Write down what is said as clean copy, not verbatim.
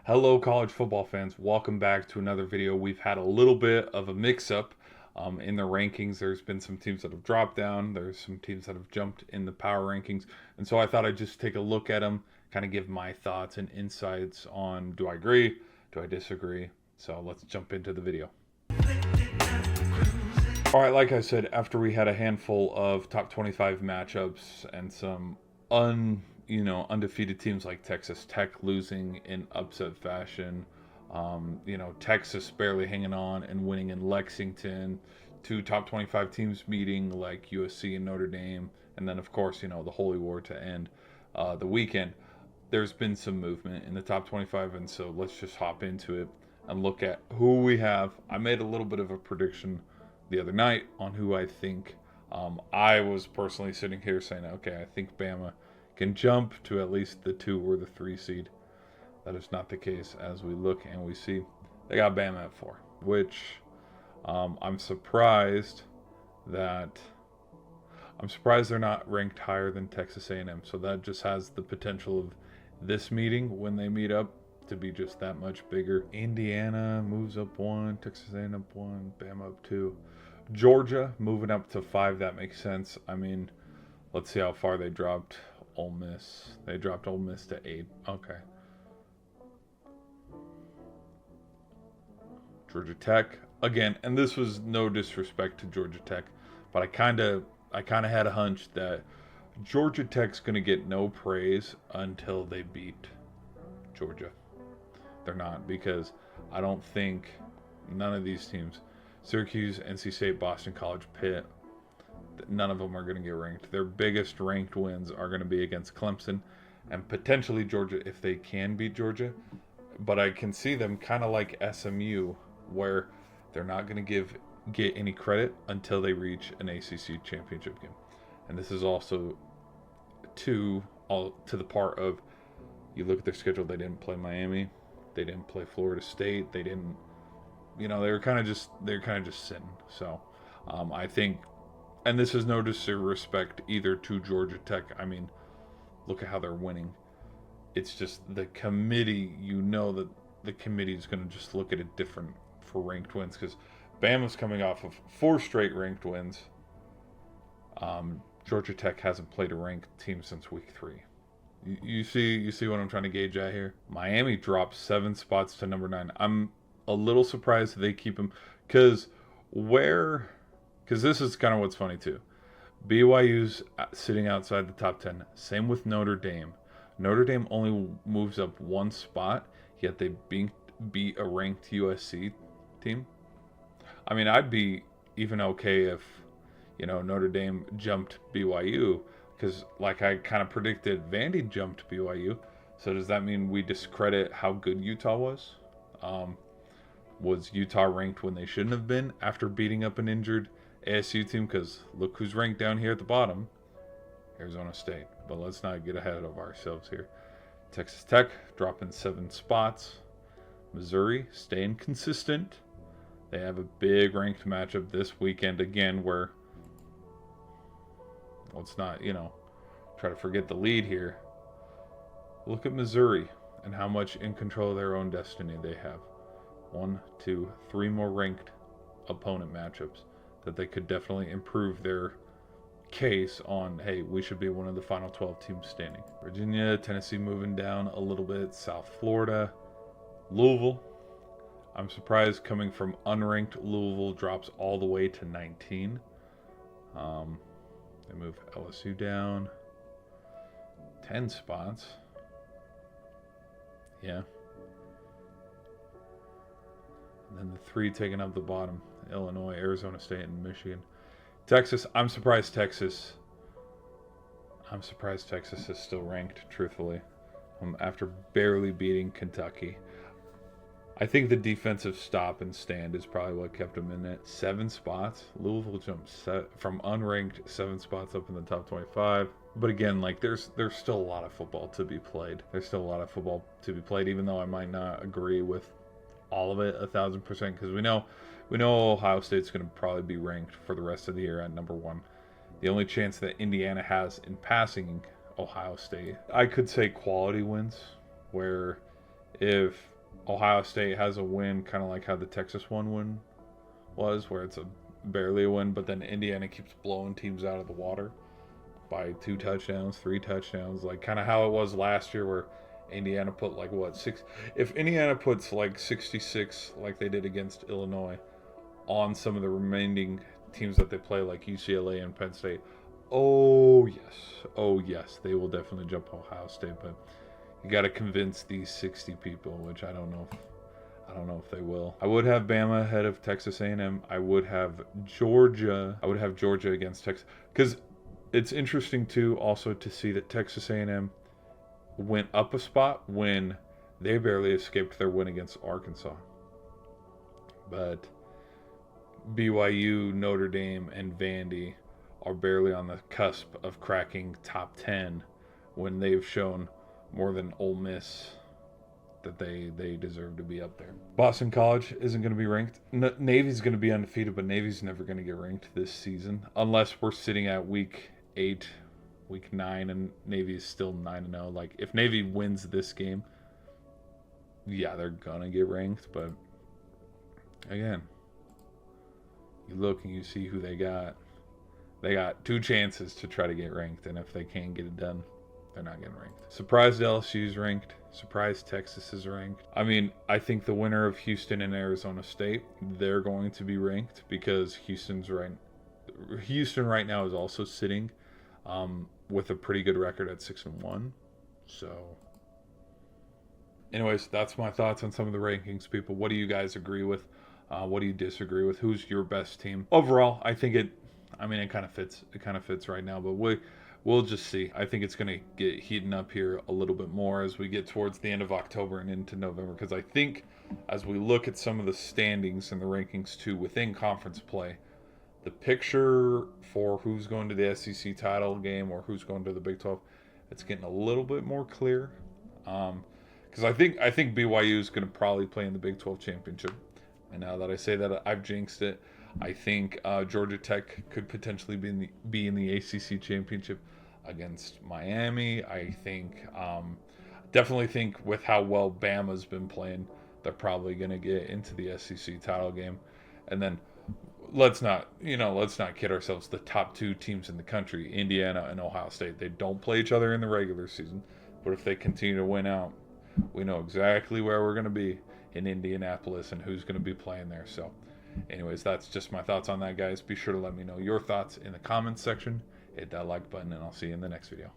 Hello, college football fans. Welcome back to another video. We've had a little bit of a mix-up in the rankings. There's been some teams that have dropped down. There's some teams that have jumped in the power rankings. And so I thought I'd just take a look at them, kind of give my thoughts and insights on do I agree, do I disagree. So let's jump into the video. All right, like I said, after we had a handful of top 25 matchups and some undefeated teams like Texas Tech losing in upset fashion, Texas barely hanging on and winning in Lexington, two top 25 teams meeting like USC and Notre Dame, and then of course, the Holy War to end the weekend. There's been some movement in the top 25, and so let's just hop into it and look at who we have. I made a little bit of a prediction the other night on who I think. I was personally sitting here saying, okay, I think Bama can jump to at least the 2 or the 3 seed. That is not the case as we look and we see they got Bama at 4, which I'm surprised they're not ranked higher than Texas A&M. So that just has the potential of this meeting when they meet up to be just that much bigger. Indiana moves up 1, Texas A&M up 1, Bama up 2. Georgia moving up to 5, that makes sense. I mean, let's see how far they dropped Ole Miss. They dropped Ole Miss to 8. Okay. Georgia Tech again, and this was no disrespect to Georgia Tech, but I kind of had a hunch that Georgia Tech's going to get no praise until they beat Georgia. They're not, because I don't think none of these teams, Syracuse, NC State, Boston College, Pitt, none of them are going to get ranked. Their biggest ranked wins are going to be against Clemson and potentially Georgia if they can beat Georgia. But I can see them kind of like SMU, where they're not going to get any credit until they reach an ACC championship game. And this is also to the part of, you look at their schedule, they didn't play Miami, they didn't play Florida State, they didn't, they were kind of just sitting. So I think, and this is no disrespect either to Georgia Tech. I mean, look at how they're winning. It's just the committee, that the committee is going to just look at it different for ranked wins, because Bama's coming off of 4 straight ranked wins. Georgia Tech hasn't played a ranked team since week 3. You see what I'm trying to gauge at here? Miami dropped 7 spots to number 9. I'm a little surprised they keep him, because this is kind of what's funny too. BYU's sitting outside the top 10. Same with Notre Dame. Notre Dame only moves up 1 spot, yet they beat a ranked USC team. I mean, I'd be even okay if, Notre Dame jumped BYU, because like I kind of predicted, Vandy jumped BYU. So does that mean we discredit how good Utah was? Was Utah ranked when they shouldn't have been after beating up an injured ASU team? Because look who's ranked down here at the bottom, Arizona State. But let's not get ahead of ourselves here. Texas Tech dropping 7 spots. Missouri staying consistent. They have a big ranked matchup this weekend again, where let's not, try to forget the lead here. Look at Missouri and how much in control of their own destiny they have. 1, 2, 3 more ranked opponent matchups that they could definitely improve their case on. Hey, we should be one of the final 12 teams standing. Virginia, Tennessee moving down a little bit. South Florida, Louisville. I'm surprised coming from unranked. Louisville drops all the way to 19. They move LSU down 10 spots. Yeah. And then the 3 taking up the bottom: Illinois, Arizona State, and Michigan. Texas, I'm surprised Texas is still ranked, truthfully, after barely beating Kentucky. I think the defensive stop and stand is probably what kept them in it. 7 spots. Louisville jumped from unranked 7 spots up in the top 25. But again, there's still a lot of football to be played. Even though I might not agree with all of it 1,000%, because we know Ohio State's going to probably be ranked for the rest of the year at number 1. The only chance that Indiana has in passing Ohio State, I could say quality wins, where if Ohio State has a win, kind of like how the Texas one win was, where it's a barely a win, but then Indiana keeps blowing teams out of the water by 2 touchdowns, 3 touchdowns, like kind of how it was last year, where Indiana put like what six. If Indiana puts like 66, like they did against Illinois, on some of the remaining teams that they play, like UCLA and Penn State, oh yes, they will definitely jump Ohio State, but you got to convince these 60 people, which I don't know if they will. I would have Bama ahead of Texas A&M. I would have Georgia. I would have Georgia against Texas, because it's interesting too also to see that Texas A&M went up a spot when they barely escaped their win against Arkansas. But BYU, Notre Dame, and Vandy are barely on the cusp of cracking top 10 when they've shown more than Ole Miss that they deserve to be up there. Boston College isn't going to be ranked. Navy's going to be undefeated, but Navy's never going to get ranked this season unless we're sitting at week 8, week 9, and Navy is still 9-0. Like, if Navy wins this game, yeah, they're going to get ranked, but again, you look and you see who they got. They got 2 chances to try to get ranked, and if they can't get it done, they're not getting ranked. Surprised LSU's ranked. Surprised Texas is ranked. I mean, I think the winner of Houston and Arizona State, they're going to be ranked, because Houston right now is also sitting with a pretty good record at 6-1. So, anyways, that's my thoughts on some of the rankings, people. What do you guys agree with? What do you disagree with? Who's your best team? Overall, I think it kind of fits. It kind of fits right now, but we'll just see. I think it's going to get heating up here a little bit more as we get towards the end of October and into November, because I think as we look at some of the standings and the rankings too within conference play, the picture for who's going to the SEC title game or who's going to the Big 12, it's getting a little bit more clear. Because I think BYU is going to probably play in the Big 12 championship. And now that I say that, I've jinxed it. I think Georgia Tech could potentially be in the ACC championship against Miami. I think, definitely think with how well Bama's been playing, they're probably going to get into the SEC title game. And then let's not kid ourselves. The top 2 teams in the country, Indiana and Ohio State, they don't play each other in the regular season. But if they continue to win out, we know exactly where we're going to be in Indianapolis and who's going to be playing there. So anyways, that's just my thoughts on that, guys. Be sure to let me know your thoughts in the comments section. Hit that like button, and I'll see you in the next video.